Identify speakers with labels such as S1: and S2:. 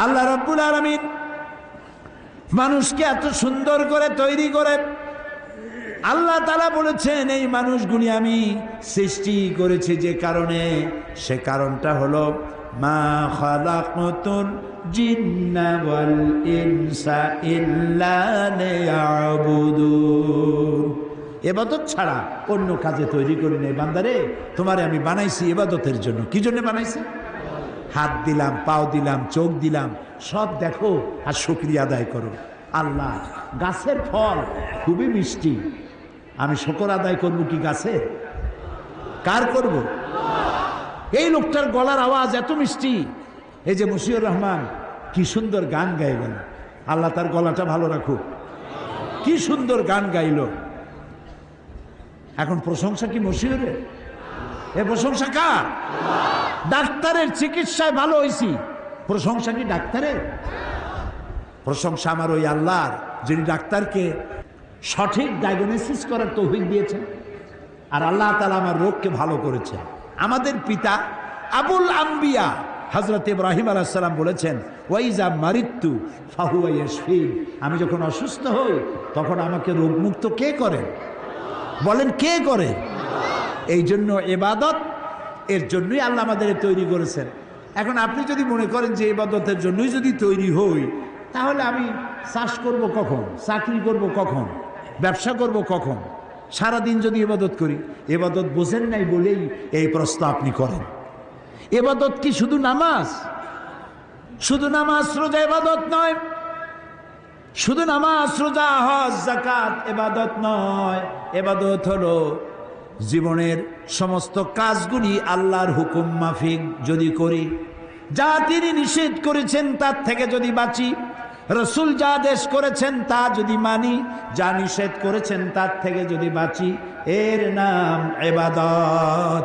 S1: আল্লাহ রাব্বুল আলামিন মানুষকে এত সুন্দর করে তৈরি করে আল্লাহ তাআলা বলেছেন এই মানুষগুলি আমি সৃষ্টি করেছি যে কারণে, সে কারণটা হলো মা খালাকতুল জিন্না ওয়াল ইনসা ইল্লা লিয়াবুদুন। ইবাদত ছাড়া অন্য কাজে তৈরি করি নাই বান্দারে, তোমারে আমি বানাইছি ইবাদতের জন্য। কি জন্য বানাইছি? হাত দিলাম, পাও দিলাম, চোখ দিলাম, সব দেখো আর শুকরিয়া আদায় করো। আল্লাহ গাছের ফল খুবই মিষ্টি, আমি শুকর আদায় করবো কি গাছের? কার করব? এই লোকটার গলার আওয়াজ এত মিষ্টি, এই যে মশিউর রহমান কি সুন্দর গান গাই গেল, আল্লাহ তার গলাটা ভালো রাখুক, কি সুন্দর গান গাইল। এখন প্রশংসা কি মশিউরের? এ প্রশংসা কার? ডাক্তারের চিকিৎসায় ভালো হয়েছি, প্রশংসা কি ডাক্তারের? প্রশংসা আমার ওই আল্লাহর, যিনি ডাক্তারকে সঠিক ডায়াগনোসিস করার তৌফিক দিয়েছেন, আর আল্লাহ তাআলা আমার রোগকে ভালো করেছে। আমাদের পিতা আবুল আম্বিয়া হযরত ইব্রাহিম আলাইহিস সালাম বলেছেন, ওয়াইজা মারিতু ফাহুয়া ইয়াশফিন, আমি যখন অসুস্থ হই তখন আমাকে রোগমুক্ত কে করেন? বলেন কে করে? এই জন্য ইবাদত, এর জন্যই আল্লাহ আমাদের তৈরি করেছেন। এখন আপনি যদি মনে করেন যে ইবাদতের জন্যই যদি তৈরি হই, তাহলে আমি চাষ করব কখন, চাকরি করব কখন, ব্যবসা করব কখন? সারাদিন যদি ইবাদত করি, ইবাদত বোঝেন নাই বলেই এই প্রশ্ন আপনি করেন। ইবাদত কি শুধু নামাজ? শুধু নামাজ রোজা ইবাদত নয়, শুধু নামাজ রোজা হজ যাকাত ইবাদত নয়। ইবাদত হলো জীবনের সমস্ত কাজগুলি আল্লাহর হুকুম মাফিক যদি করি, যা তিনি নিষেধ করেছেন তার থেকে যদি বাঁচি, রাসূল যা আদেশ করেছেন তা যদি মানি, যা নিষেধ করেছেন তার থেকে যদি বাঁচি, এর নাম ইবাদত।